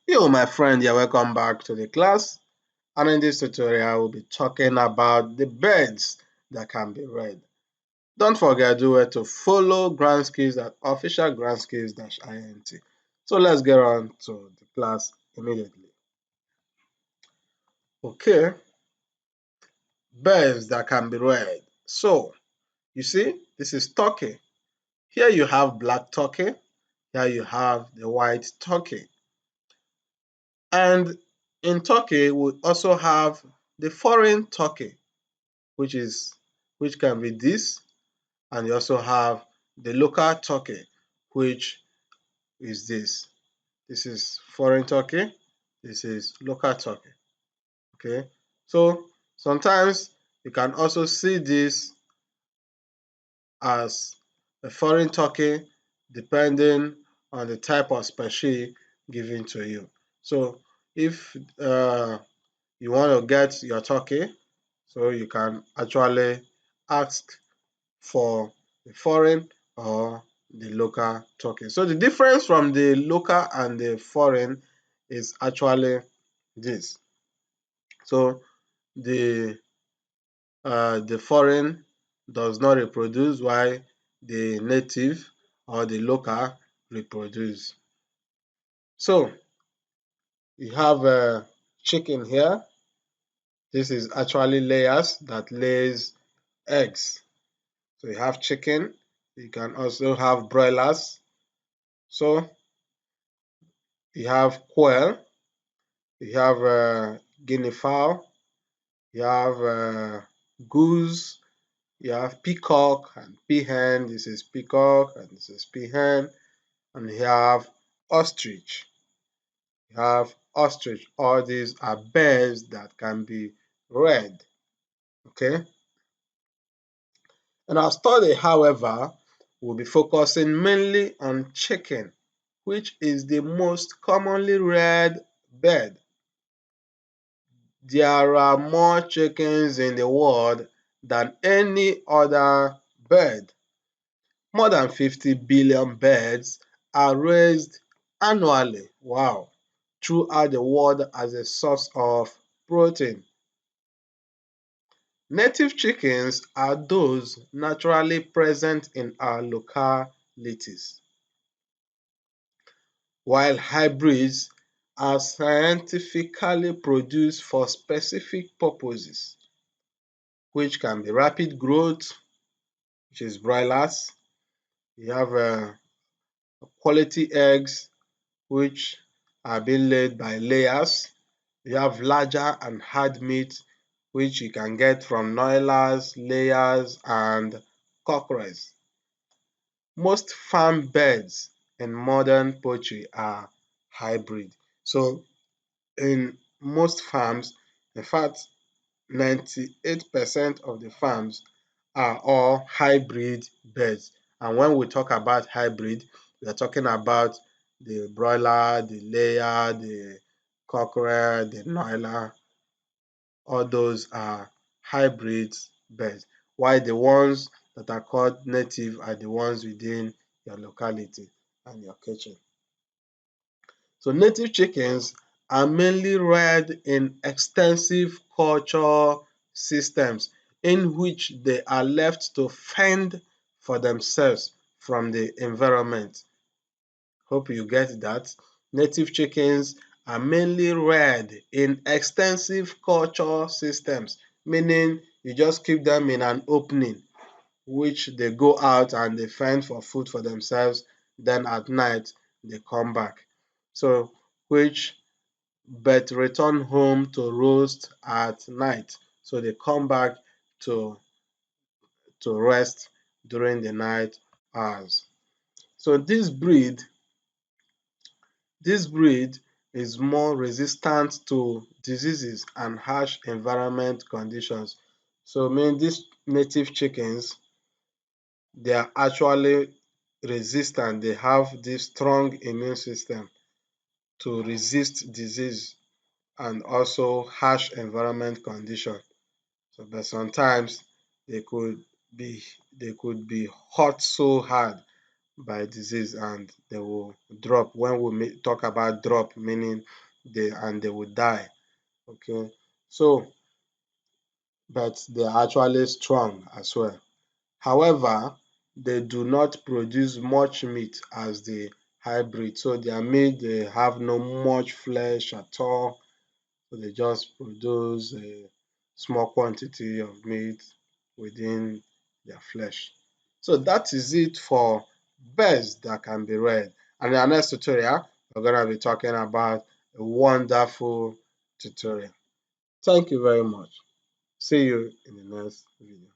Yo, my friend, you're welcome back to the class. And in this tutorial, we'll be talking about the birds that can be read. Don't forget to follow Grand Skills at official grandskills-int. So let's get on to the class immediately. Okay, birds that can be read. So you see, this is turkey. Here you have black turkey. Here you have the white turkey. And in turkey, we also have the foreign turkey, which can be this, and you also have the local turkey, which is this. This is foreign turkey, this is local turkey. Okay, so sometimes you can also see this as a foreign turkey depending on the type of species given to you. So if you want to get your turkey, so you can actually ask for the foreign or the local turkey. So the difference from the local and the foreign is actually this. So the foreign does not reproduce while the native or the local reproduce. So you have a chicken here. This is actually layers that lays eggs. So you have chicken. You can also have broilers. So you have quail, you have guinea fowl, you have goose, you have peacock and peahen. This is peacock and this is peahen. And you have ostrich. You have ostrich. All these are birds that can be read. Okay. And our study, however, will be focusing mainly on chicken, which is the most commonly read bird. There are more chickens in the world than any other bird. More than 50 billion birds are raised annually, wow, throughout the world as a source of protein. Native chickens are those naturally present in our localities, while hybrids are scientifically produced for specific purposes, which can be rapid growth, which is broilers. You have quality eggs, which are being laid by layers. You have larger and hard meat, which you can get from noilers, layers, and cockerels. Most farm birds in modern poultry are hybrid. So in most farms, in fact, 98% of the farms are all hybrid birds. And when we talk about hybrid, we are talking about the broiler, the layer, the cockerel, the noiler. All those are hybrid birds, while the ones that are called native are the ones within your locality and your kitchen. So native chickens are mainly reared in extensive culture systems in which they are left to fend for themselves from the environment. Hope you get that. Native chickens are mainly reared in extensive culture systems, meaning you just keep them in an opening which they go out and they fend for food for themselves, then at night they come back. So which but return home to roost at night. So they come back to rest during the night hours. So this breed is more resistant to diseases and harsh environment conditions. So mean these native chickens, they are actually resistant. They have this strong immune system to resist disease and also harsh environment condition. So, but sometimes they could be they could be hot so hard by disease and they will drop. When we talk about drop, meaning they will die. Okay, so but they are actually strong as well. However, they do not produce much meat as the hybrid. So their meat, they have no much flesh at all. So they just produce a small quantity of meat within their flesh. So that is it for birds that can be reared. And in our next tutorial, we're going to be talking about a wonderful tutorial. Thank you very much. See you in the next video.